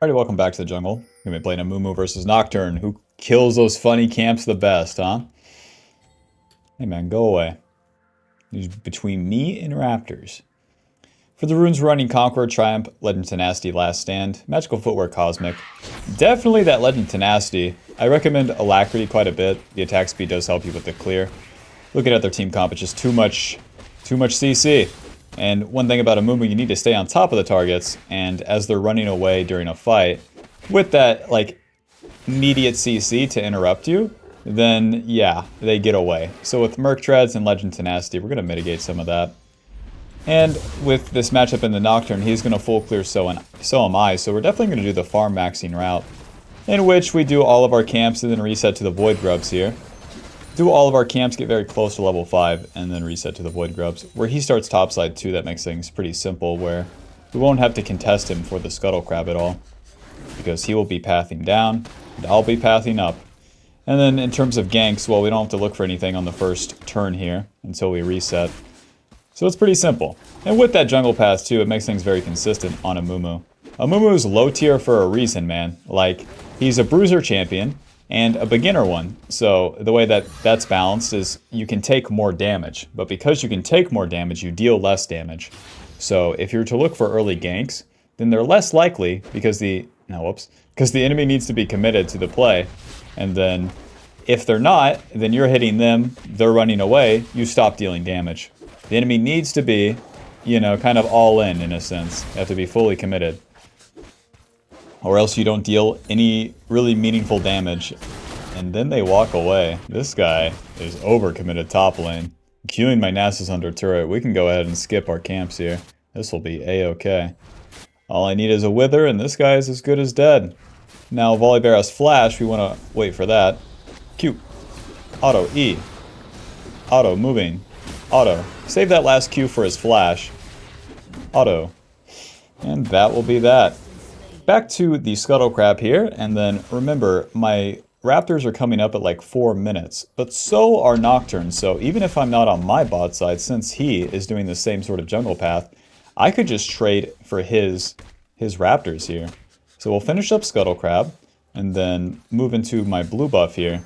Alrighty, welcome back to the jungle. We're gonna be playing Amumu versus Nocturne. Who kills those funny camps the best, huh? Hey man, go away. He's between me and Raptors. For the runes running Conqueror, Triumph, Legend Tenacity, Last Stand, Magical Footwear, Cosmic. Definitely that Legend Tenacity. I recommend Alacrity quite a bit. The attack speed does help you with the clear. Looking at their team comp, it's just too much CC. And one thing about Amumu, you need to stay on top of the targets, and as they're running away during a fight, with that, like, immediate CC to interrupt you, then, yeah, they get away. So with Merc Treads and Legend Tenacity, we're going to mitigate some of that. And with this matchup in the Nocturne, he's going to full clear, so am I, so we're definitely going to do the farm maxing route, in which we do all of our camps and then reset to the Void Grubs here. Do all of our camps, get very close to level 5, and then reset to the Void Grubs. Where he starts topside too, that makes things pretty simple, where we won't have to contest him for the Scuttle Crab at all. Because he will be pathing down, and I'll be pathing up. And then in terms of ganks, well, we don't have to look for anything on the first turn here, until we reset. So it's pretty simple. And with that jungle path too, it makes things very consistent on Amumu. Amumu is low tier for a reason, man. Like, he's a bruiser champion, and a beginner one. So the way that that's balanced is you can take more damage, but because you can take more damage, you deal less damage. So if you're to look for early ganks, then they're less likely because because the enemy needs to be committed to the play. And then if they're not, then you're hitting them, they're running away, you stop dealing damage. The enemy needs to be, you know, kind of all in a sense. You have to be fully committed. Or else you don't deal any really meaningful damage. And then they walk away. This guy is overcommitted top lane. Queuing my Nasus under turret. We can go ahead and skip our camps here. This will be a-okay. All I need is a Wither, and this guy is as good as dead. Now, Volibear has Flash. We want to wait for that. Q. Auto. E. Auto. Moving. Auto. Save that last Q for his Flash. Auto. And that will be that. Back to the Scuttle Crab here, and then remember, my Raptors are coming up at like 4 minutes, but so are Nocturnes, so even if I'm not on my bot side, since he is doing the same sort of jungle path, I could just trade for his Raptors here. So we'll finish up Scuttle Crab, and then move into my blue buff here.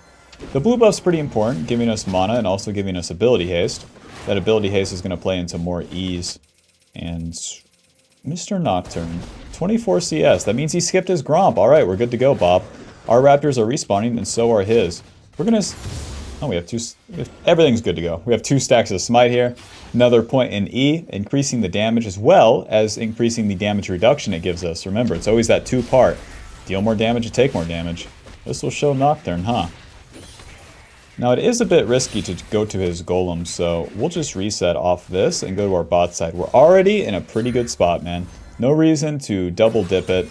The blue buff's pretty important, giving us mana and also giving us ability haste. That ability haste is going to play into more ease. And Mr. Nocturne, 24 CS. That means he skipped his Gromp. Alright, we're good to go, Bob. Our Raptors are respawning, and so are his. We're gonna... Oh, we have two... Everything's good to go. We have 2 stacks of Smite here. Another point in E, increasing the damage as well as increasing the damage reduction it gives us. Remember, it's always that 2-part. Deal more damage and take more damage. This will show Nocturne, huh? Now, it is a bit risky to go to his Golem, so we'll just reset off this and go to our bot side. We're already in a pretty good spot, man. No reason to double dip it.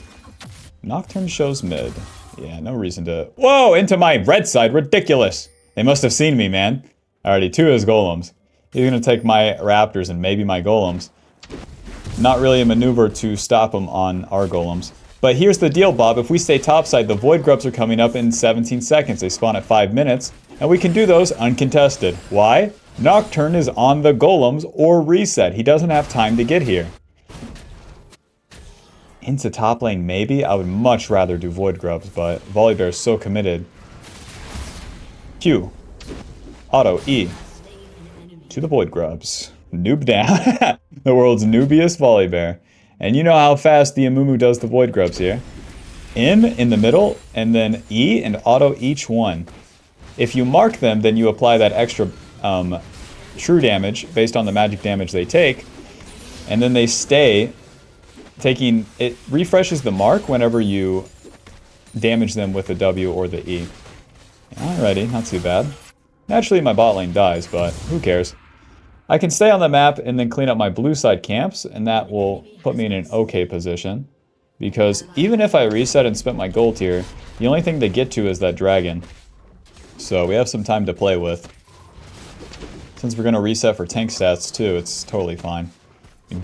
Nocturne shows mid. Yeah, no reason to... Whoa! Into my red side! Ridiculous! They must have seen me, man. Alrighty, 2 of his Golems. He's gonna take my Raptors and maybe my Golems. Not really a maneuver to stop him on our Golems. But here's the deal, Bob. If we stay topside, the Void Grubs are coming up in 17 seconds. They spawn at 5 minutes. And we can do those uncontested. Why? Nocturne is on the Golems or reset. He doesn't have time to get here. Into top lane, maybe? I would much rather do Void Grubs, but Volibear is so committed. Q. Auto. E. To the Void Grubs. Noob down. The world's noobiest Volibear. And you know how fast the Amumu does the Void Grubs here. In the middle, and then E and auto each one. If you mark them, then you apply that extra true damage based on the magic damage they take. And then they stay... Taking it refreshes the mark whenever you damage them with the W or the E. Alrighty, not too bad. Naturally, my bot lane dies, but who cares? I can stay on the map and then clean up my blue side camps, and that will put me in an okay position. Because even if I reset and spent my gold here, the only thing to get to is that dragon. So we have some time to play with. Since we're going to reset for tank stats too, it's totally fine.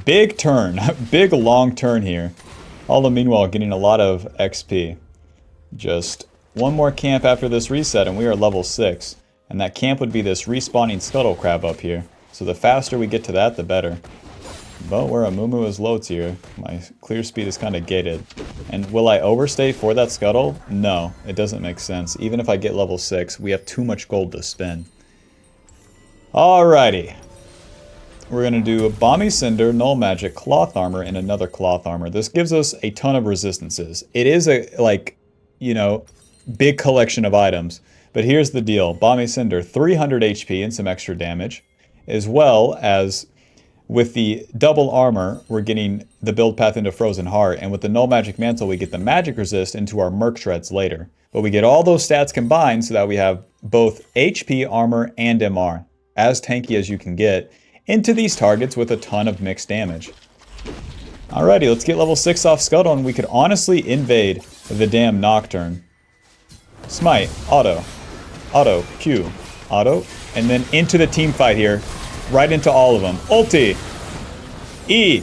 Big turn. Big long turn here. All the meanwhile getting a lot of XP. Just one more camp after this reset and we are level 6. And that camp would be this respawning Scuttle Crab up here. So the faster we get to that, the better. But where Amumu is low tier, my clear speed is kind of gated. And will I overstay for that scuttle? No, it doesn't make sense. Even if I get level 6, we have too much gold to spend. Alrighty. We're going to do a Balmy Cinder, Null Magic, Cloth Armor, and another Cloth Armor. This gives us a ton of resistances. It is a, like, you know, big collection of items. But here's the deal. Balmy Cinder, 300 HP and some extra damage. As well as with the double armor, we're getting the build path into Frozen Heart. And with the Null Magic Mantle, we get the magic resist into our Merc Treads later. But we get all those stats combined so that we have both HP, armor, and MR. As tanky as you can get into these targets with a ton of mixed damage. Alrighty, let's get level 6 off Scuttle, and we could honestly invade the damn Nocturne. Smite, auto, Q, auto, and then into the team fight here. Right into all of them. Ulti! E!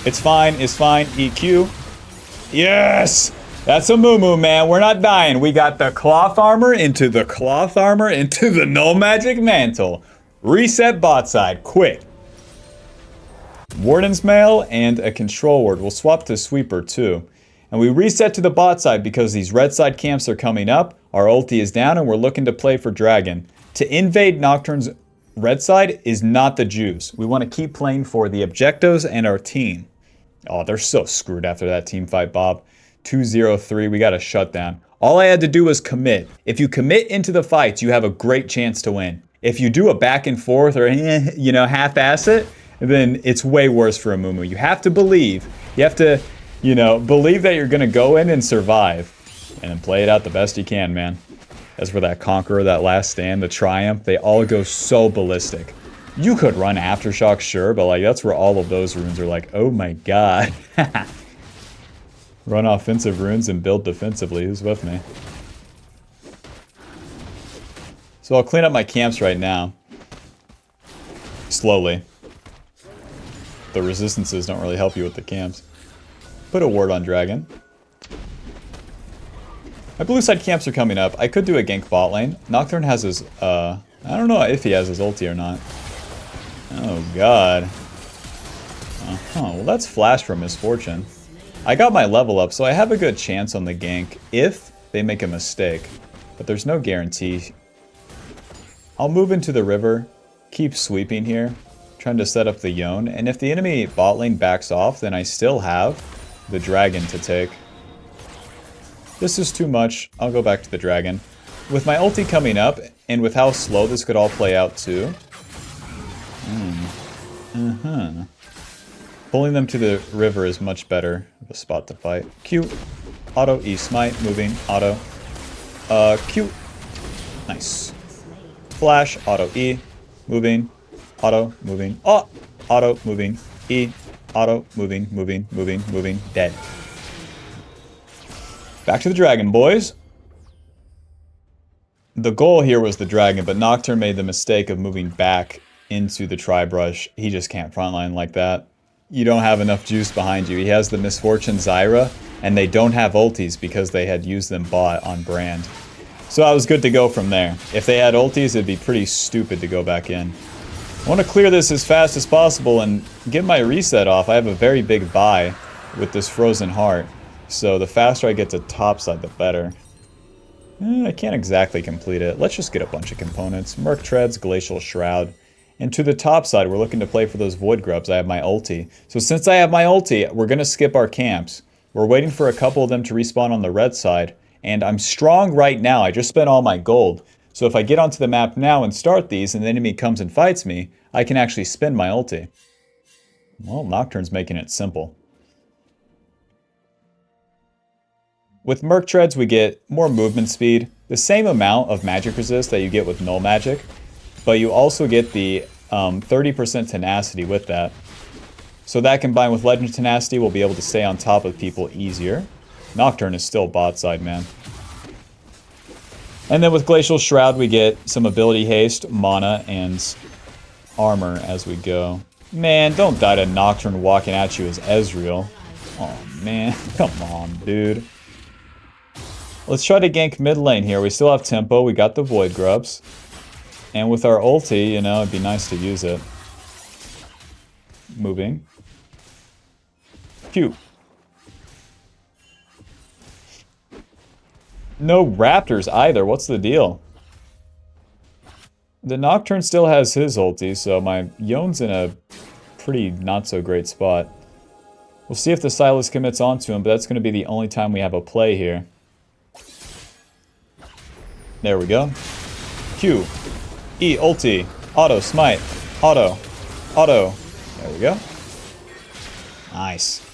It's fine, EQ. Yes! That's Amumu, man. We're not dying. We got the Cloth Armor into the Cloth Armor into the Null Magic Mantle. Reset bot side, quick. Warden's Mail and a Control Word. We'll swap to Sweeper too. And we reset to the bot side because these red side camps are coming up. Our ulti is down and we're looking to play for Dragon. To invade Nocturne's red side is not the juice. We want to keep playing for the objectives and our team. Oh, they're so screwed after that team fight, Bob. 2-0-3, we got a shutdown. All I had to do was commit. If you commit into the fights, you have a great chance to win. If you do a back and forth or, you know, half-ass it, then it's way worse for Amumu. You have to believe. You have to, you know, believe that you're going to go in and survive. And then play it out the best you can, man. As for that Conqueror, that last stand, the Triumph, they all go so ballistic. You could run Aftershock, sure, but like that's where all of those runes are like, oh my god. Run offensive runes and build defensively. Who's with me? So I'll clean up my camps right now. Slowly. The resistances don't really help you with the camps. Put a ward on Dragon. My blue side camps are coming up. I could do a gank bot lane. Nocturne has his, I don't know if he has his ulti or not. Oh god. Well that's Flash from Misfortune. I got my level up, so I have a good chance on the gank if they make a mistake. But there's no guarantee. I'll move into the river, keep sweeping here, trying to set up the Yone, and if the enemy bot lane backs off, then I still have the Dragon to take. This is too much. I'll go back to the Dragon. With my ulti coming up, and with how slow this could all play out too. Pulling them to the river is much better of a spot to fight. Q, auto, E, smite, moving, auto. Q, nice. Flash, auto, E, moving, auto, moving, oh, auto, moving, E, auto, moving, dead. Back to the Dragon, boys. The goal here was the Dragon, but Nocturne made the mistake of moving back into the Tri-Brush. He just can't frontline like that. You don't have enough juice behind you. He has the Misfortune Zyra, and they don't have ultis because they had used them bot on Brand. So I was good to go from there. If they had ultis, it'd be pretty stupid to go back in. I want to clear this as fast as possible and get my reset off. I have a very big buy with this Frozen Heart. So the faster I get to topside, the better. I can't exactly complete it. Let's just get a bunch of components. Merc Treads, Glacial Shroud. And to the top side, we're looking to play for those Void Grubs. I have my ulti. So since I have my ulti, we're going to skip our camps. We're waiting for a couple of them to respawn on the red side. And I'm strong right now. I just spent all my gold. So if I get onto the map now and start these, and the enemy comes and fights me, I can actually spin my ulti. Well, Nocturne's making it simple. With Merc Treads, we get more movement speed, the same amount of magic resist that you get with Null Magic, but you also get the 30% tenacity with that. So that combined with Legend Tenacity will be able to stay on top of people easier. Nocturne is still bot side, man. And then with Glacial Shroud, we get some ability haste, mana, and armor as we go. Man, don't die to Nocturne walking at you as Ezreal. Oh man, come on, dude. Let's try to gank mid lane here. We still have tempo. We got the Void Grubs. And with our ulti, you know, it'd be nice to use it. Moving. Q. No raptors either. What's the deal? The Nocturne still has his ulti, so my Yon's in a pretty not so great spot. We'll see if the Sylas commits onto him, but that's going to be the only time we have a play here. There we go. Q. E, ulti. Auto, smite. Auto. Auto. There we go. Nice.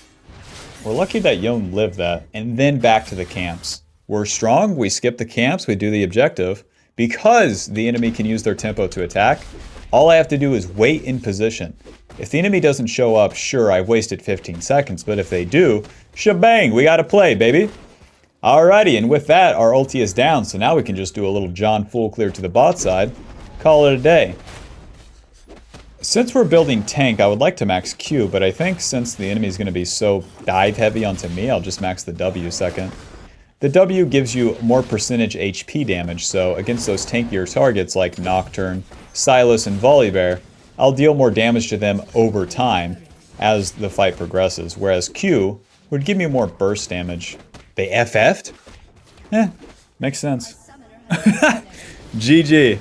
We're lucky that Yon lived that. And then back to the camps. We're strong, we skip the camps, we do the objective. Because the enemy can use their tempo to attack, all I have to do is wait in position. If the enemy doesn't show up, sure, I've wasted 15 seconds, but if they do, shebang, we gotta play, baby. Alrighty, and with that, our ulti is down, so now we can just do a little John full clear to the bot side, call it a day. Since we're building tank, I would like to max Q, but I think since the enemy is going to be so dive heavy onto me, I'll just max the W second. The W gives you more percentage HP damage, so against those tankier targets like Nocturne, Sylas, and Volibear, I'll deal more damage to them over time as the fight progresses, whereas Q would give me more burst damage. They FF'd? Makes sense. GG.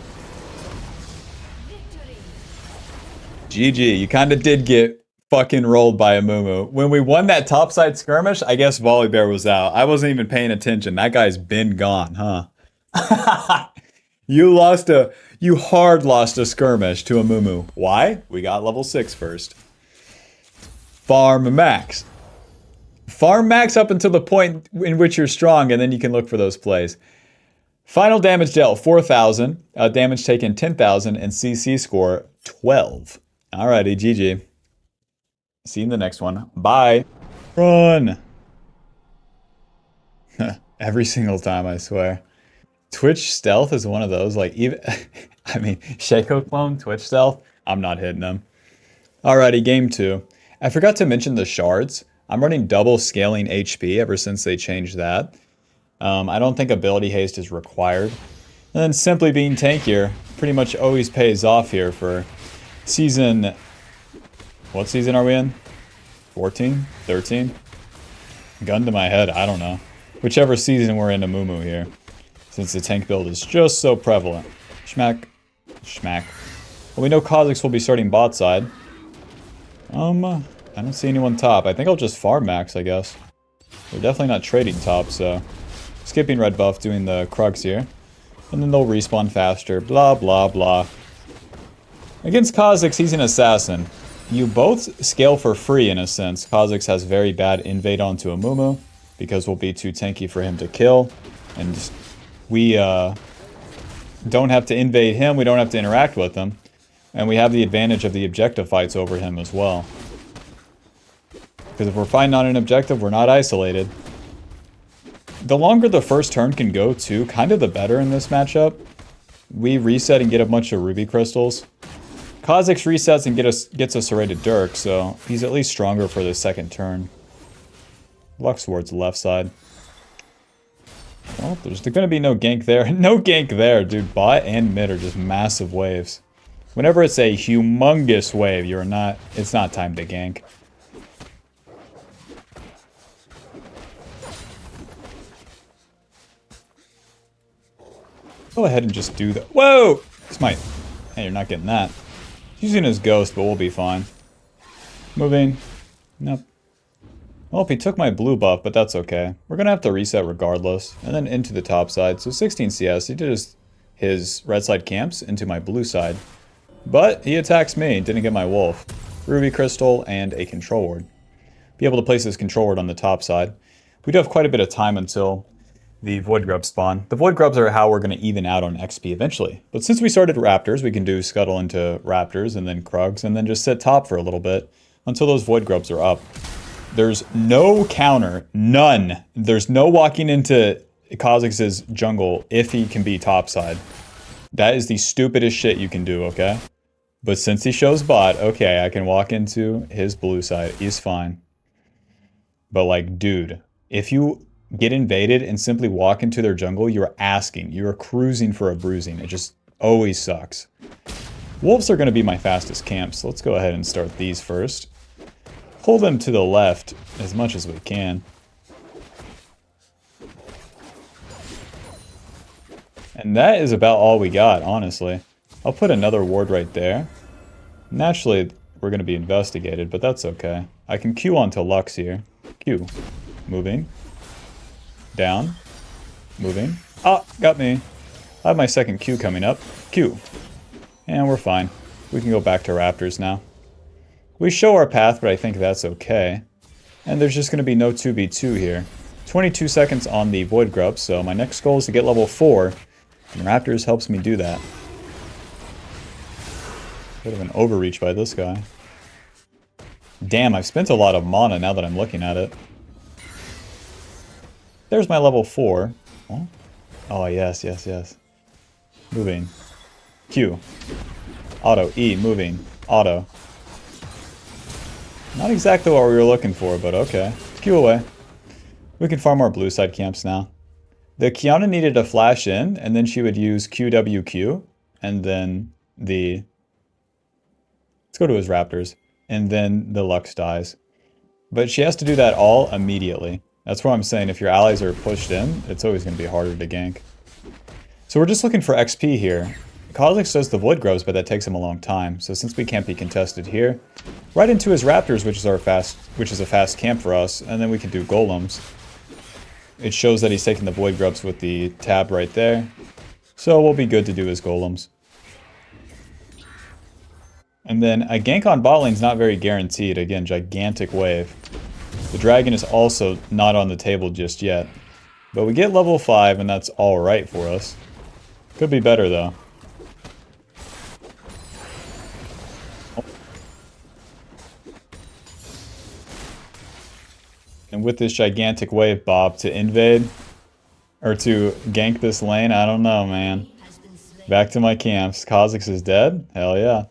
GG, you kind of did get fucking rolled by Amumu. When we won that topside skirmish, I guess Volibear was out. I wasn't even paying attention. That guy's been gone, huh? You hard lost a skirmish to Amumu. Why? We got level 6 first. Farm max. Farm max up until the point in which you're strong, and then you can look for those plays. Final damage dealt 4,000, damage taken 10,000, and CC score 12. Alrighty, GG. See you in the next one. Bye. Run. Every single time, I swear. Twitch stealth is one of those, like, even, I mean, Shaco clone, Twitch stealth, I'm not hitting them. Alrighty, game 2. I forgot to mention the shards. I'm running double scaling HP ever since they changed that. I don't think ability haste is required. And then simply being tankier pretty much always pays off here for season... What season are we in? 14? 13? Gun to my head, I don't know. Whichever season we're in Amumu here. Since the tank build is just so prevalent. Schmack. Schmack. Well, we know Kha'Zix will be starting bot side. I don't see anyone top. I think I'll just farm max, I guess. We're definitely not trading top, so... Skipping red buff, doing the Krugs here. And then they'll respawn faster, blah blah blah. Against Kha'Zix, he's an assassin. You both scale for free in a sense. Kha'Zix has very bad invade onto Amumu, because we'll be too tanky for him to kill. And we don't have to invade him, we don't have to interact with him. And we have the advantage of the objective fights over him as well. Because if we're fighting on an objective, we're not isolated. The longer the first turn can go too, kind of the better in this matchup. We reset and get a bunch of ruby crystals. Kha'Zix resets and gets a serrated Dirk, so he's at least stronger for the second turn. Lux towards the left side. Well, there's going to be no gank there. No gank there, dude. Bot and mid are just massive waves. Whenever it's a humongous wave, it's not time to gank. Go ahead and just do that. Whoa! Smite. Hey, you're not getting that. He's using his ghost, but we'll be fine. Moving. Nope. Well, he took my blue buff, but that's okay. We're gonna have to reset regardless. And then into the top side. So 16 CS. He did his red side camps into my blue side. But he attacks me. Didn't get my wolf. Ruby crystal and a control ward. Be able to place his control ward on the top side. We do have quite a bit of time until the Void Grubs spawn. The Void Grubs are how we're going to even out on XP eventually. But since we started Raptors, we can do Scuttle into Raptors and then Krugs and then just sit top for a little bit until those Void Grubs are up. There's no counter, none. There's no walking into Kha'Zix's jungle if he can be topside. That is the stupidest shit you can do, okay? But since he shows bot, okay, I can walk into his blue side. He's fine. But like, dude, if you get invaded and simply walk into their jungle, you're cruising for a bruising. It just always sucks. Wolves are going to be my fastest camp, so let's go ahead and start these first. pull them to the left as much as we can. And that is about all we got, honestly. I'll put another ward right there. Naturally, we're going to be investigated, but that's okay. I can Q onto Lux here. Q. Moving. Down. Moving. Ah, got me. I have my second Q coming up. Q. And we're fine. We can go back to Raptors now. We show our path, but I think that's okay. And there's just going to be no 2v2 here. 22 seconds on the Void Grub, so my next goal is to get level 4. And Raptors helps me do that. Bit of an overreach by this guy. Damn, I've spent a lot of mana now that I'm looking at it. There's my level 4. Oh, oh yes, yes, yes. Moving. Q. Auto. E. Moving. Auto. Not exactly what we were looking for, but okay. Q away. We can farm our blue side camps now. The Kiana needed to flash in, and then she would use QWQ, and then the... Let's go to his Raptors. And then the Lux dies. But she has to do that all immediately. That's what I'm saying. If your allies are pushed in, it's always going to be harder to gank. So we're just looking for XP here. Kha'Zix does the Void Grubs, but that takes him a long time. So since we can't be contested here, right into his Raptors, which is a fast camp for us, and then we can do Golems. It shows that he's taking the Void Grubs with the tab right there. So we'll be good to do his Golems. And then a gank on bot lane's not very guaranteed. Again, gigantic wave. The dragon is also not on the table just yet. But we get level 5 and that's alright for us. Could be better though. And with this gigantic wave, Bob, to invade, or to gank this lane, I don't know, man. Back to my camps. Kha'Zix is dead? Hell yeah.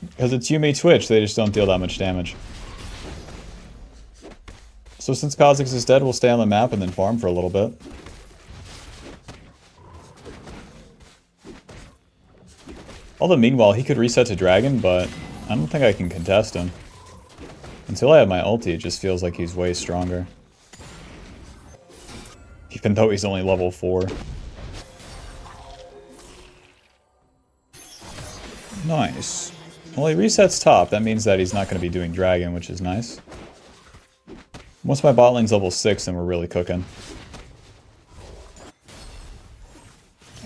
Because it's Yuumi Twitch, they just don't deal that much damage. So since Kha'Zix is dead, we'll stay on the map and then farm for a little bit. Although meanwhile, he could reset to Dragon, but I don't think I can contest him. Until I have my ulti, it just feels like he's way stronger. Even though he's only level 4. Nice. Well, he resets top. That means that he's not going to be doing Dragon, which is nice. Once my bot lane's level 6, then we're really cooking.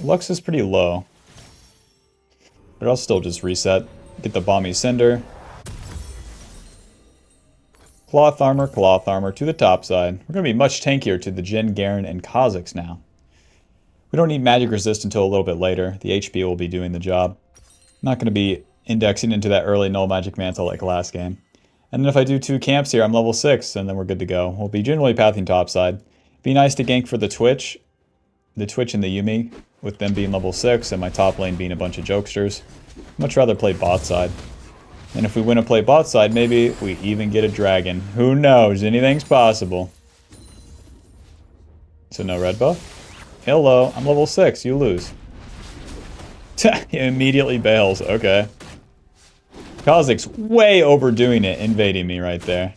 Lux is pretty low. But I'll still just reset. Get the Bomby Cinder. Cloth armor to the top side. We're going to be much tankier to the Jhin, Garen, and Kha'Zix now. We don't need magic resist until a little bit later. The HP will be doing the job. Not going to be indexing into that early null magic mantle like last game. And then if I do 2 camps here, I'm level 6, and then we're good to go. We'll be generally pathing topside. Be nice to gank for the Twitch and the Yuumi, with them being level 6 and my top lane being a bunch of jokesters. Much rather play bot side. And if we win a play bot side, maybe we even get a dragon. Who knows? Anything's possible. So no red buff? Hello, I'm level 6, you lose. He immediately bails, okay. Kha'Zix way overdoing it, invading me right there.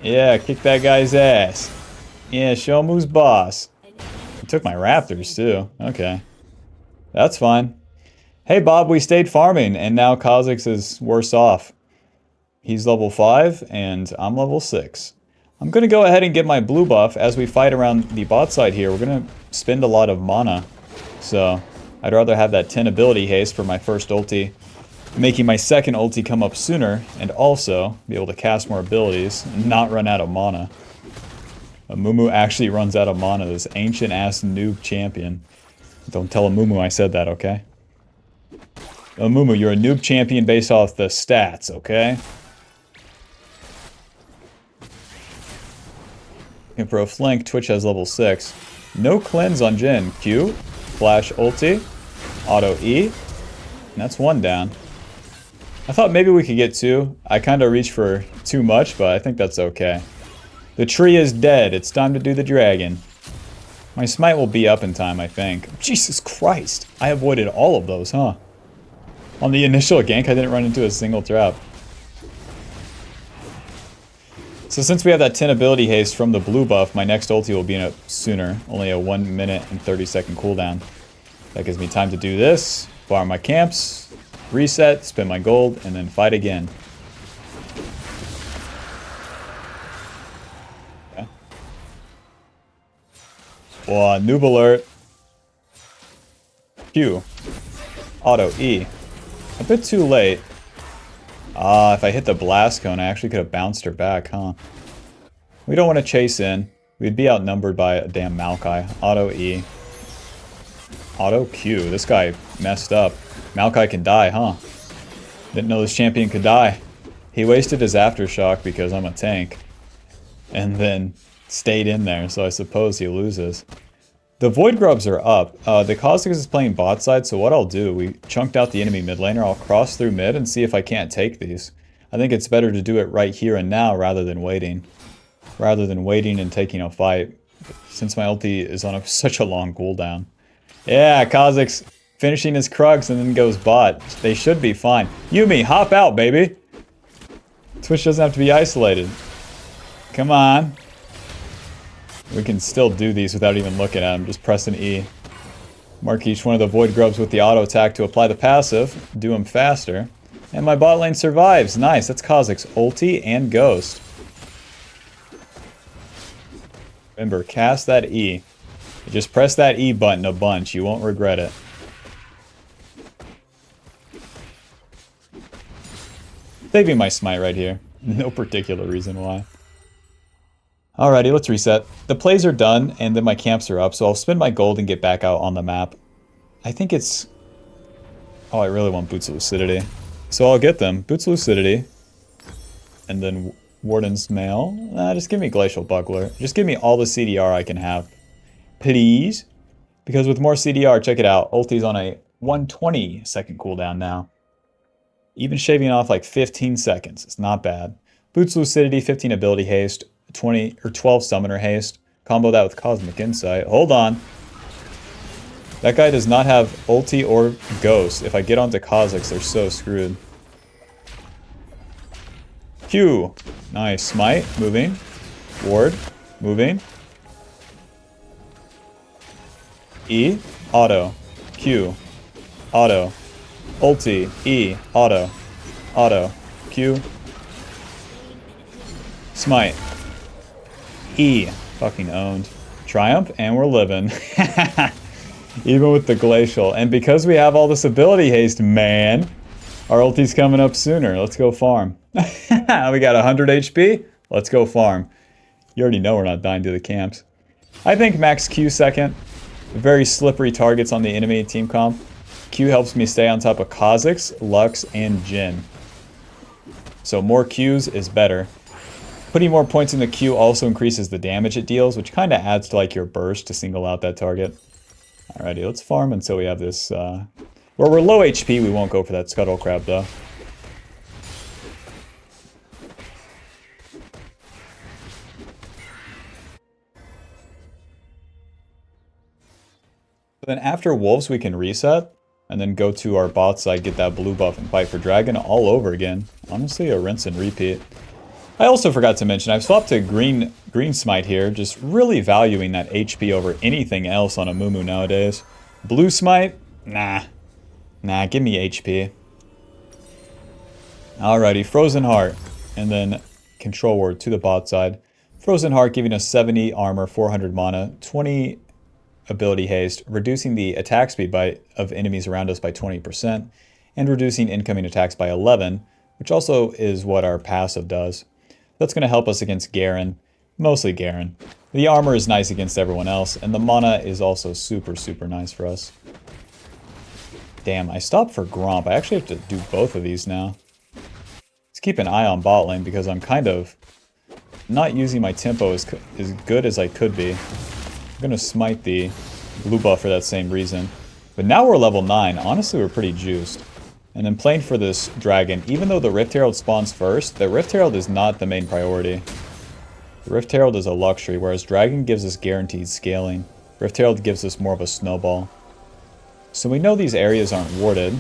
Yeah, kick that guy's ass. Yeah, show him who's boss. He took my Raptors too, okay. That's fine. Hey Bob, we stayed farming, and now Kha'Zix is worse off. He's level 5, and I'm level 6. I'm going to go ahead and get my blue buff as we fight around the bot side here. We're going to spend a lot of mana, so I'd rather have that 10 ability haste for my first ulti, making my second ulti come up sooner, and also be able to cast more abilities and not run out of mana. Amumu actually runs out of mana, this ancient-ass noob champion. Don't tell Amumu I said that, okay? Amumu, you're a noob champion based off the stats, okay? And for a flank, Twitch has level 6. No cleanse on Jhin. Q, flash ulti, auto E, and that's 1 down. I thought maybe we could get 2. I kind of reached for too much, but I think that's okay. The tree is dead. It's time to do the dragon. My smite will be up in time, I think. Jesus Christ. I avoided all of those, huh? On the initial gank, I didn't run into a single trap. So since we have that 10 ability haste from the blue buff, my next ulti will be in sooner. Only a 1 minute and 30-second cooldown. That gives me time to do this, farm my camps, reset, spend my gold, and then fight again. Okay. Well, noob alert. Q. Auto E. A bit too late. If I hit the blast cone, I actually could have bounced her back, huh? We don't want to chase in. We'd be outnumbered by a damn Maokai. Auto E. Auto Q. This guy messed up. Maokai can die, huh? Didn't know this champion could die. He wasted his aftershock because I'm a tank. And then stayed in there, so I suppose he loses. The Void Grubs are up. The Kha'Zix is playing bot side, so what I'll do, we chunked out the enemy mid laner. I'll cross through mid and see if I can't take these. I think it's better to do it right here and now rather than waiting. Rather than waiting and taking a fight. Since my ulti is on such a long cooldown. Yeah, Kha'Zix finishing his Krugs and then goes bot. They should be fine. Yuumi, hop out, baby! Twitch doesn't have to be isolated. Come on. We can still do these without even looking at them. Just press an E. Mark each one of the Void Grubs with the auto attack to apply the passive. Do them faster. And my bot lane survives. Nice. That's Kha'Zix ulti and ghost. Remember, cast that E. Just press that E button a bunch. You won't regret it. Saving my smite right here. No particular reason why. Alrighty, let's reset. The plays are done, and then my camps are up, so I'll spend my gold and get back out on the map. I think it's... Oh, I really want Boots of Lucidity. So I'll get them. Boots of Lucidity. And then Warden's Mail. Just give me Glacial Buckler. Just give me all the CDR I can have. Please? Because with more CDR, check it out. Ulti's on a 120-second cooldown now. Even shaving off like 15 seconds. It's not bad. Boots of Lucidity, 15 ability haste. 20 or 12 summoner haste. Combo that with Cosmic Insight. Hold on. That guy does not have ulti or ghost. If I get onto Kha'Zix, they're so screwed. Q. Nice. Smite. Moving. Ward. Moving. E. Auto. Q. Auto. Ulti. E. Auto. Auto. Q. Smite. E. Fucking owned. Triumph, and we're living. Even with the Glacial. And because we have all this ability haste, man, our ulti's coming up sooner. Let's go farm. We got 100 HP. Let's go farm. You already know we're not dying to the camps. I think max Q second. Very slippery targets on the enemy team comp. Q helps me stay on top of Kha'Zix, Lux, and Jhin. So more Qs is better. Putting more points in the Q also increases the damage it deals, which kind of adds to like your burst to single out that target. Alrighty, let's farm until we have this, where we're low HP, we won't go for that Scuttle Crab though. Then after Wolves we can reset, and then go to our bot side, get that blue buff, and fight for Dragon all over again. Honestly, a rinse and repeat. I also forgot to mention, I've swapped to green Smite here, just really valuing that HP over anything else on Amumu nowadays. Blue Smite? Nah. Nah, give me HP. Alrighty, Frozen Heart. And then Control Word to the bot side. Frozen Heart giving us 70 armor, 400 mana, 20 ability haste, reducing the attack speed of enemies around us by 20%, and reducing incoming attacks by 11, which also is what our passive does. That's going to help us against Garen, mostly Garen. The armor is nice against everyone else, and the mana is also super, super nice for us. Damn, I stopped for Gromp. I actually have to do both of these now. Let's keep an eye on bot lane because I'm kind of not using my tempo as good as I could be. I'm going to smite the blue buff for that same reason. But now we're level 9. Honestly, we're pretty juiced. And then playing for this dragon, even though the Rift Herald spawns first, the Rift Herald is not the main priority. The Rift Herald is a luxury, whereas Dragon gives us guaranteed scaling. Rift Herald gives us more of a snowball. So we know these areas aren't warded,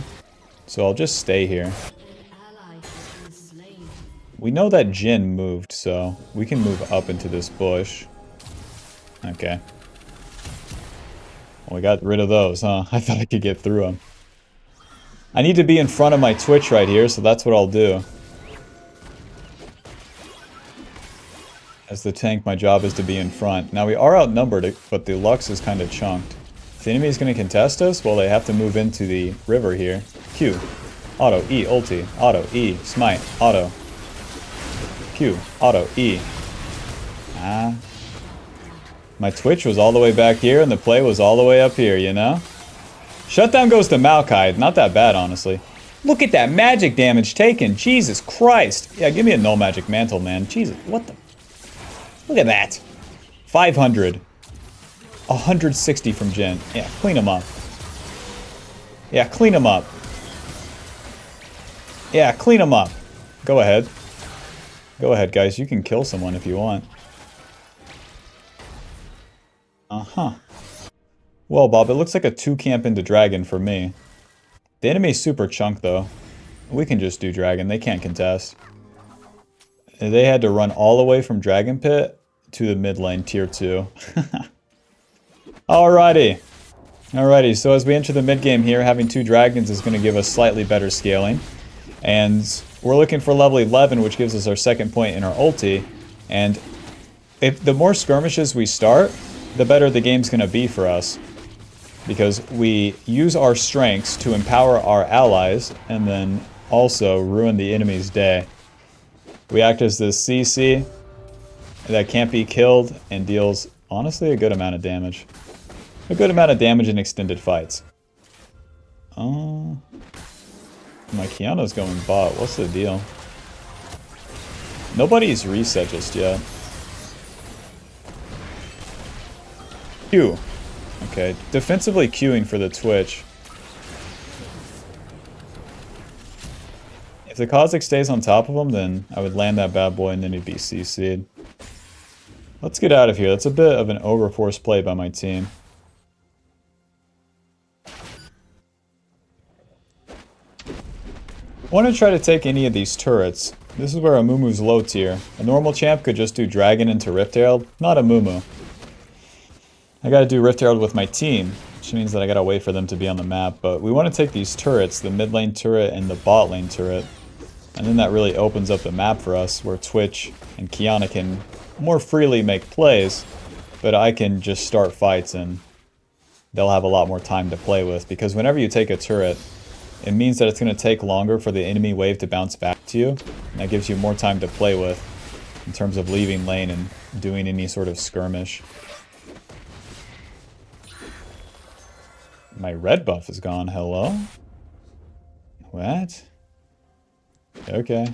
so I'll just stay here. We know that Jin moved, so we can move up into this bush. Okay. Well, we got rid of those, huh? I thought I could get through them. I need to be in front of my Twitch right here, so that's what I'll do. As the tank, my job is to be in front. Now, we are outnumbered, but the Lux is kind of chunked. If the enemy is going to contest us, well, they have to move into the river here. Q. Auto. E. Ulti. Auto. E. Smite. Auto. Q. Auto. E. Ah. My Twitch was all the way back here, and the play was all the way up here, you know? Shutdown goes to Maokai. Not that bad, honestly. Look at that magic damage taken. Jesus Christ. Yeah, give me a null magic mantle, man. Jesus, what the... Look at that. 500. 160 from Jin. Yeah, clean him up. Yeah, clean him up. Yeah, clean him up. Go ahead. Go ahead, guys. You can kill someone if you want. Uh-huh. Well, Bob, it looks like a 2-camp into Dragon for me. The enemy's super chunk, though. We can just do Dragon. They can't contest. They had to run all the way from Dragon Pit to the mid lane, tier 2. Alrighty. Alrighty, so as we enter the mid game here, having 2 dragons is going to give us slightly better scaling. And we're looking for level 11, which gives us our second point in our ulti. And if the more skirmishes we start, the better the game's going to be for us. Because we use our strengths to empower our allies, and then also ruin the enemy's day. We act as this CC that can't be killed and deals, honestly, a good amount of damage. A good amount of damage in extended fights. My Kiana's going bot. What's the deal? Nobody's reset just yet. Q. Okay, defensively queuing for the Twitch. If the Kha'Zix stays on top of him, then I would land that bad boy and then he'd be CC'd. Let's get out of here. That's a bit of an overforced play by my team. I want to try to take any of these turrets. This is where Amumu's low tier. A normal champ could just do Dragon into Rift Herald, not Amumu. I gotta do Rift Herald with my team, which means that I gotta wait for them to be on the map, but we want to take these turrets, the mid lane turret and the bot lane turret, and then that really opens up the map for us, where Twitch and Kiana can more freely make plays, but I can just start fights and they'll have a lot more time to play with, because whenever you take a turret, it means that it's going to take longer for the enemy wave to bounce back to you, and that gives you more time to play with in terms of leaving lane and doing any sort of skirmish. My red buff is gone. Hello? What? Okay.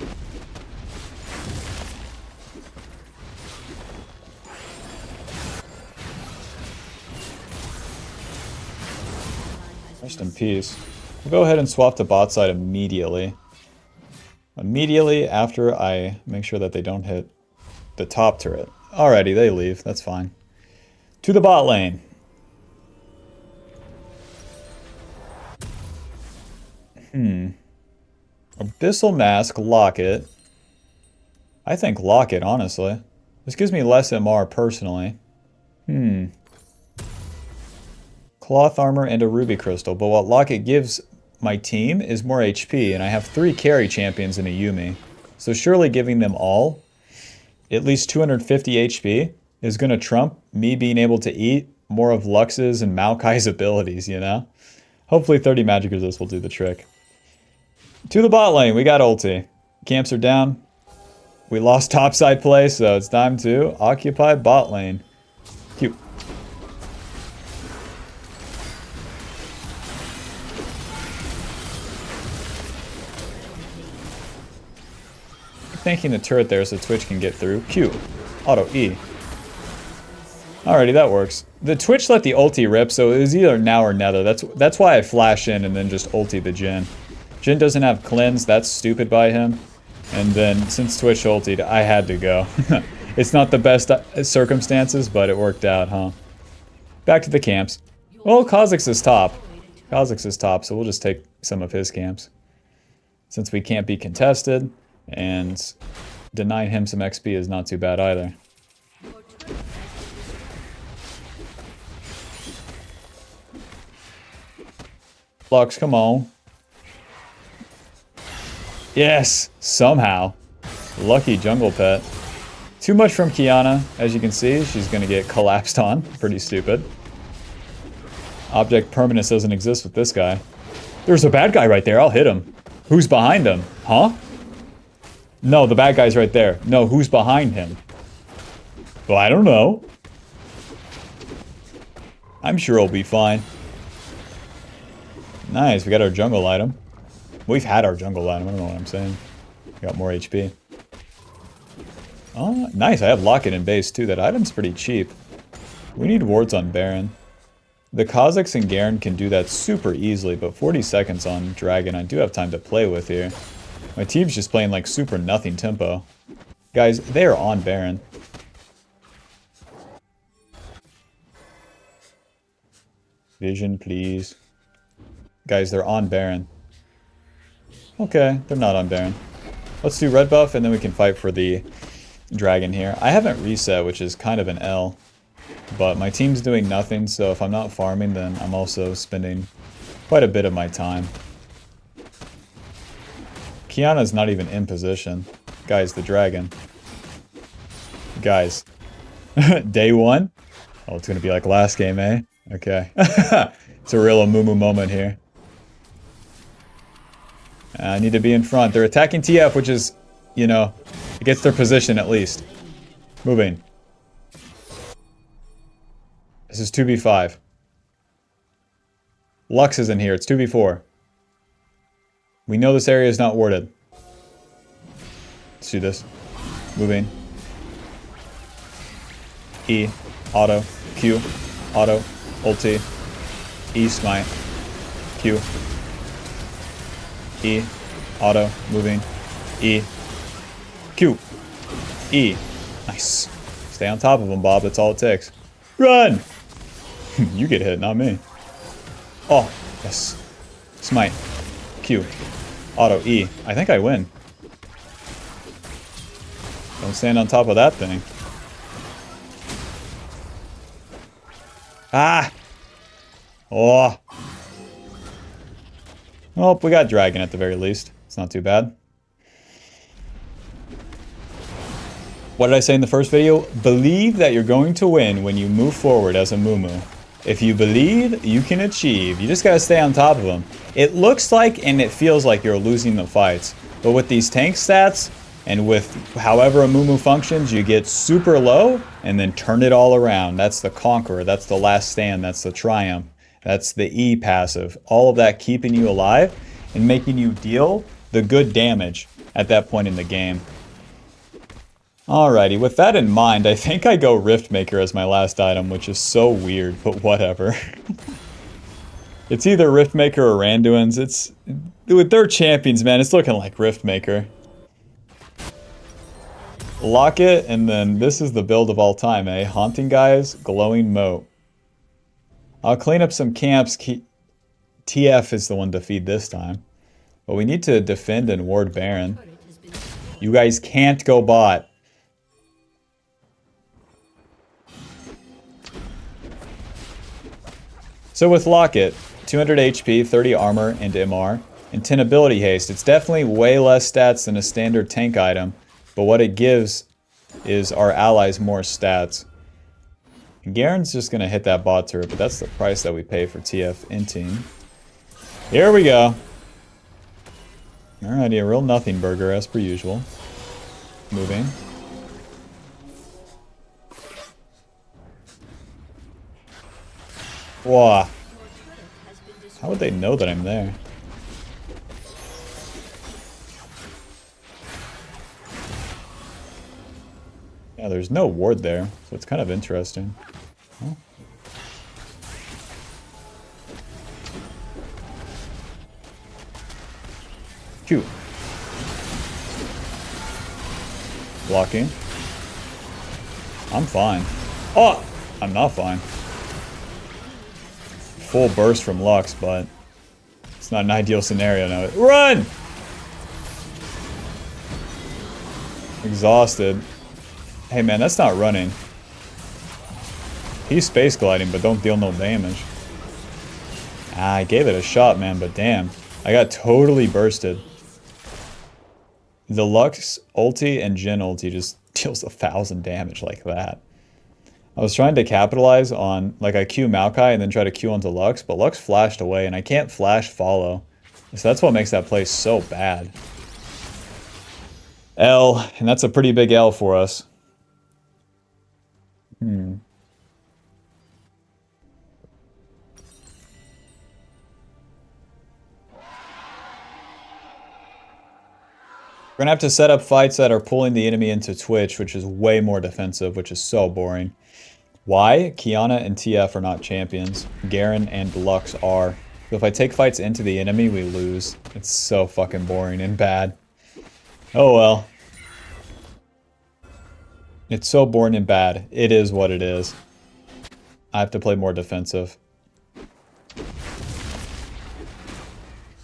Rest in peace. We'll go ahead and swap to bot side immediately. Immediately after I make sure that they don't hit the top turret. Alrighty, they leave. That's fine. To the bot lane. Abyssal Mask, Locket. I think Locket, honestly. This gives me less MR personally. Cloth Armor and a Ruby Crystal. But what Locket gives my team is more HP, and I have 3 carry champions and a Yuumi. So surely giving them all at least 250 HP is going to trump me being able to eat more of Lux's and Maokai's abilities, you know? Hopefully 30 Magic Resist will do the trick. To the bot lane, we got ulti. Camps are down. We lost topside play, so it's time to occupy bot lane. Cute. Thanking the turret there so Twitch can get through. Q. Auto E. Alrighty, that works. The Twitch let the ulti rip, so it was either now or never. That's why I flash in and then just ulti the Jin. Jin doesn't have cleanse, that's stupid by him. And then since Twitch ultied, I had to go. It's not the best circumstances, but it worked out, huh? Back to the camps. Well, Kha'Zix is top. Kha'Zix is top, so we'll just take some of his camps. Since we can't be contested, and denying him some XP is not too bad either. Lux, come on. Yes, somehow. Lucky jungle pet. Too much from Kiana, as you can see. She's gonna get collapsed on. Pretty stupid. Object permanence doesn't exist with this guy. There's a bad guy right there. I'll hit him. Who's behind him? Huh? No, the bad guy's right there. No, who's behind him? Well, I don't know. I'm sure he'll be fine. Nice, we got our jungle item. We've had our jungle item, I don't know what I'm saying. Got more HP. Oh, nice, I have Locket in base too. That item's pretty cheap. We need wards on Baron. The Kazakhs and Garen can do that super easily, but 40 seconds on Dragon I do have time to play with here. My team's just playing like super nothing tempo. Guys, they are on Baron. Vision, please. Guys, they're on Baron. Okay, they're not on Baron. Let's do red buff and then we can fight for the dragon here. I haven't reset, which is kind of an L. But my team's doing nothing, so if I'm not farming, then I'm also spending quite a bit of my time. Kiana's not even in position. Guys, the dragon. Guys. Day one? Oh, it's gonna be like last game, eh? Okay. It's a real Amumu moment here. I need to be in front. They're attacking TF, which is, you know, it gets their position at least. Moving. This is 2v5. Lux is in here. It's 2v4. We know this area is not warded. Let's do this. Moving. E. Auto. Q. Auto. Ulti. E. Smite. Q. E. Auto. Moving. E. Q. E. Nice. Stay on top of him, Bob. That's all it takes. Run! You get hit, not me. Oh, yes. Smite. Q. Auto. E. I think I win. Don't stand on top of that thing. Ah! Oh! Well, we got dragon at the very least. It's not too bad. What did I say in the first video? Believe that you're going to win when you move forward as Amumu. If you believe, you can achieve. You just gotta stay on top of them. It looks like and it feels like you're losing the fights. But with these tank stats, and with however Amumu functions, you get super low and then turn it all around. That's the conqueror, that's the last stand, that's the triumph. That's the E passive. All of that keeping you alive and making you deal the good damage at that point in the game. Alrighty, with that in mind, I think I go Riftmaker as my last item, which is so weird, but whatever. It's either Riftmaker or Randuin's. It's with their champions, man, it's looking like Riftmaker. Lock it, and then this is the build of all time, eh? Haunting Guys, Glowing Moat. I'll clean up some camps. TF is the one to feed this time. But we need to defend and ward Baron. You guys can't go bot. So with Locket, 200 HP, 30 armor, and MR, and 10 ability haste. It's definitely way less stats than a standard tank item, but what it gives is our allies more stats. And Garen's just going to hit that bot turret, but that's the price that we pay for TF in team. Here we go. Alrighty, a real nothing burger as per usual. Moving. Wow. How would they know that I'm there? Yeah, there's no ward there, so it's kind of interesting. Oh. Q. Blocking. I'm fine. Oh! I'm not fine. Full burst from Lux, but it's not an ideal scenario now. Run! Exhausted. Hey man, that's not running. He's space gliding, but don't deal no damage. Ah, I gave it a shot, man, but damn. I got totally bursted. The Lux ulti and Jhin ulti just deals 1,000 damage like that. I was trying to capitalize on, like I Q Maokai and then try to Q onto Lux, but Lux flashed away and I can't flash follow. So that's what makes that play so bad. L, and that's a pretty big L for us. We're gonna have to set up fights that are pulling the enemy into Twitch, which is way more defensive, which is so boring. Why? Kiana and TF are not champions. Garen and Lux are. So if I take fights into the enemy, we lose. It's so fucking boring and bad. Oh well. It's so boring and bad. It is what it is. I have to play more defensive.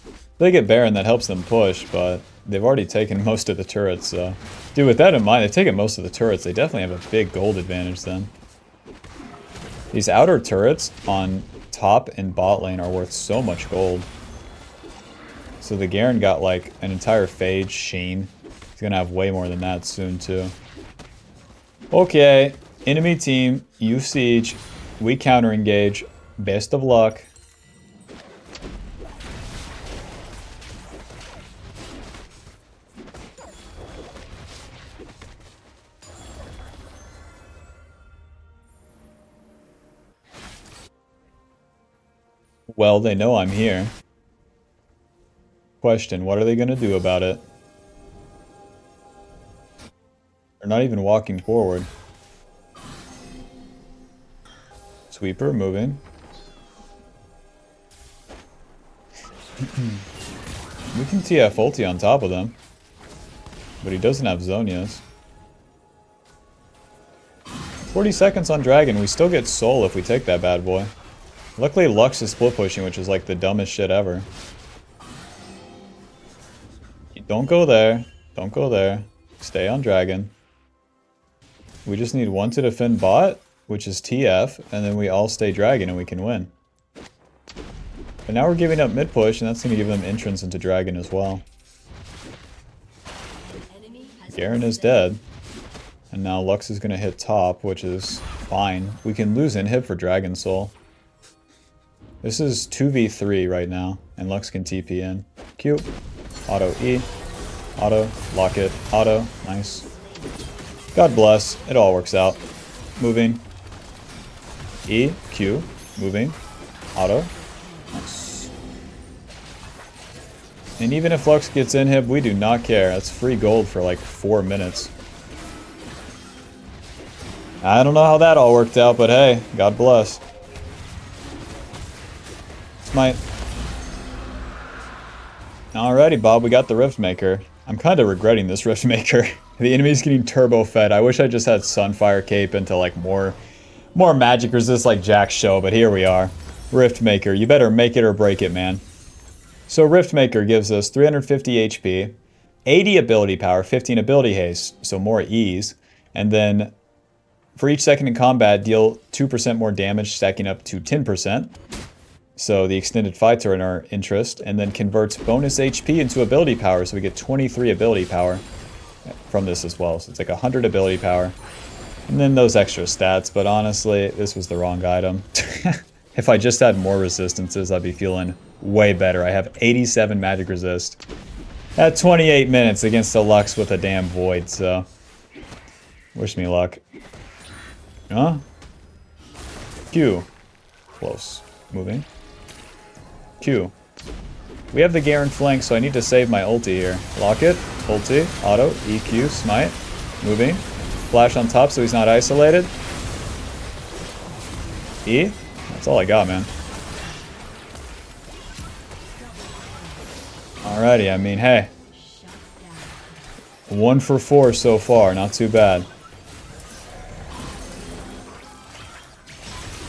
If they get Baron, that helps them push, but they've already taken most of the turrets, so... Dude, with that in mind, they've taken most of the turrets. They definitely have a big gold advantage then. These outer turrets on top and bot lane are worth so much gold. So the Garen got like an entire Phage Sheen. He's gonna have way more than that soon too. Okay, enemy team, you siege, we counter engage. Best of luck. Well, they know I'm here. Question, what are they gonna do about it? They're not even walking forward. Sweeper, moving. We can TF ulti on top of them. But he doesn't have Zhonya's. 40 seconds on Dragon, we still get Soul if we take that bad boy. Luckily Lux is split pushing, which is like the dumbest shit ever. Don't go there. Don't go there. Stay on Dragon. We just need one to defend bot, which is TF, and then we all stay Dragon and we can win. But now we're giving up mid push, and that's going to give them entrance into Dragon as well. Garen is dead. And now Lux is going to hit top, which is fine. We can lose inhib for Dragon Soul. This is 2v3 right now, and Lux can TP in. Q, auto E, auto, lock it, auto, nice. God bless, it all works out. Moving. E, Q, moving, auto, nice. And even if Lux gets inhib, we do not care. That's free gold for like 4 minutes. I don't know how that all worked out, but hey, God bless. Smite. Alrighty, Bob, we got the Rift Maker. I'm kind of regretting this Rift Maker. The enemy's getting turbo fed. I wish I just had Sunfire Cape into like more magic resist like Jack's show, but here we are. Rift Maker, you better make it or break it, man. So Rift Maker gives us 350 HP, 80 ability power, 15 ability haste, so more ease, and then for each second in combat, deal 2% more damage, stacking up to 10%. So the extended fights are in our interest, and then converts bonus HP into ability power, so we get 23 ability power from this as well. So it's like 100 ability power. And then those extra stats, but honestly, this was the wrong item. If I just had more resistances, I'd be feeling way better. I have 87 magic resist at 28 minutes against a Lux with a damn Void, so wish me luck. Huh? Q. Close. Moving. Q. We have the Garen flank, so I need to save my ulti here. Lock it. Ulti. Auto. EQ. Smite. Moving. Flash on top so he's not isolated. E. That's all I got, man. Alrighty, I mean, hey. 1 for 4 so far. Not too bad.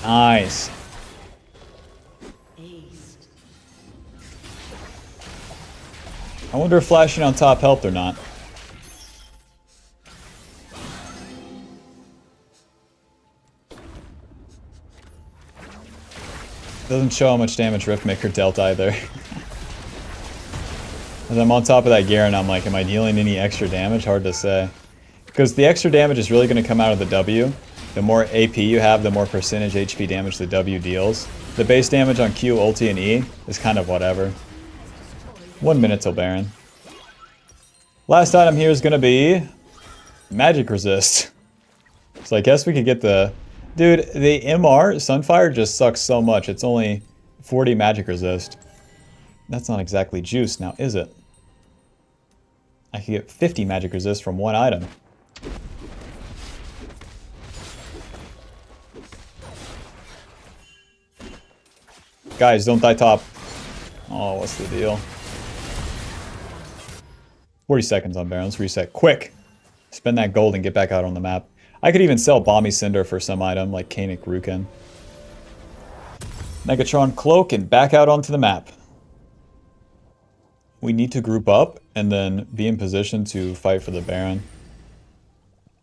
Nice. I wonder if flashing on top helped or not. Doesn't show how much damage Riftmaker dealt either. As I'm on top of that Garen, I'm like, am I dealing any extra damage? Hard to say. Because the extra damage is really going to come out of the W. The more AP you have, the more percentage HP damage the W deals. The base damage on Q, ulti, and E is kind of whatever. 1 minute till Baron. Last item here is going to be Magic Resist. So I guess we could get the... Dude, the MR, Sunfire, just sucks so much. It's only 40 Magic Resist. That's not exactly juice now, is it? I could get 50 Magic Resist from one item. Guys, don't die top. Oh, what's the deal? 40 seconds on Baron. Let's reset. Quick! Spend that gold and get back out on the map. I could even sell Balmy Cinder for some item like Kanik Rukin. Megatron Cloak and back out onto the map. We need to group up and then be in position to fight for the Baron.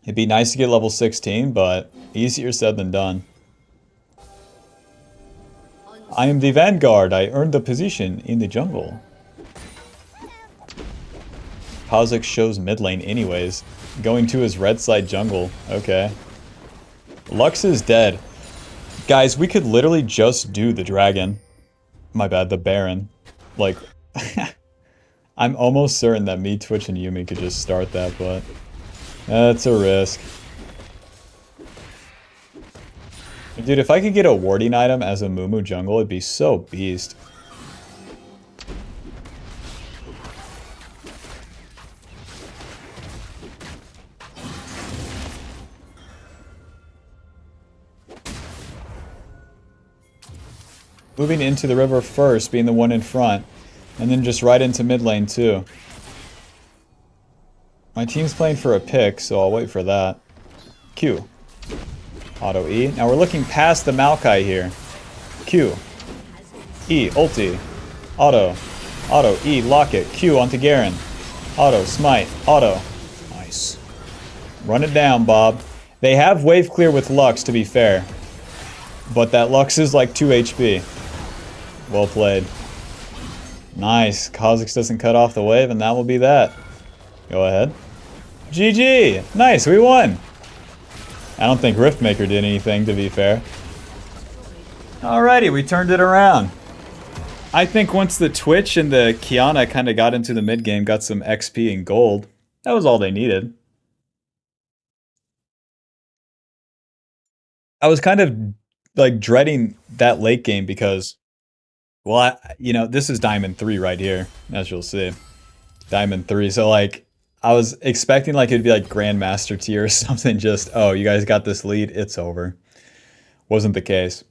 It'd be nice to get level 16, but easier said than done. I am the Vanguard. I earned the position in the jungle. Kha'Zix shows mid lane anyways. Going to his red side jungle. Okay. Lux is dead. Guys, we could literally just do the dragon. My bad, the Baron. Like... I'm almost certain that me, Twitch, and Yumi could just start that, but that's a risk. Dude, if I could get a warding item as a Amumu Jungle, it'd be so beast. Moving into the river first, being the one in front. And then just right into mid lane too. My team's playing for a pick, so I'll wait for that. Q. Auto E. Now we're looking past the Maokai here. Q. E. Ulti. Auto. Auto. E. Lock it. Q onto Garen. Auto. Smite. Auto. Nice. Run it down, Bob. They have wave clear with Lux, to be fair. But that Lux is like 2 HP. Well played. Nice. Kha'Zix doesn't cut off the wave, and that will be that. Go ahead. GG! Nice, we won! I don't think Riftmaker did anything, to be fair. Alrighty, we turned it around. I think once the Twitch and the Kiana kind of got into the mid game, got some XP and gold, that was all they needed. I was kind of like dreading that late game because... Well, you know, this is Diamond 3 right here, as you'll see. Diamond 3, so like, I was expecting like it'd be like Grandmaster tier or something, just, oh, you guys got this lead, it's over. Wasn't the case.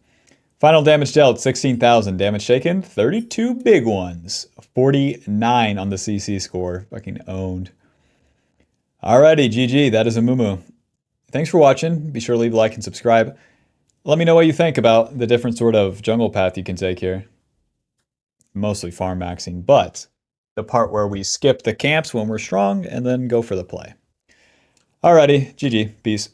Final damage dealt, 16,000. Damage taken, 32 big ones. 49 on the CC score. Fucking owned. Alrighty, GG, that is Amumu. Thanks for watching. Be sure to leave a like and subscribe. Let me know what you think about the different sort of jungle path you can take here. Mostly farm maxing, but the part where we skip the camps when we're strong and then go for the play. Alrighty, GG, peace.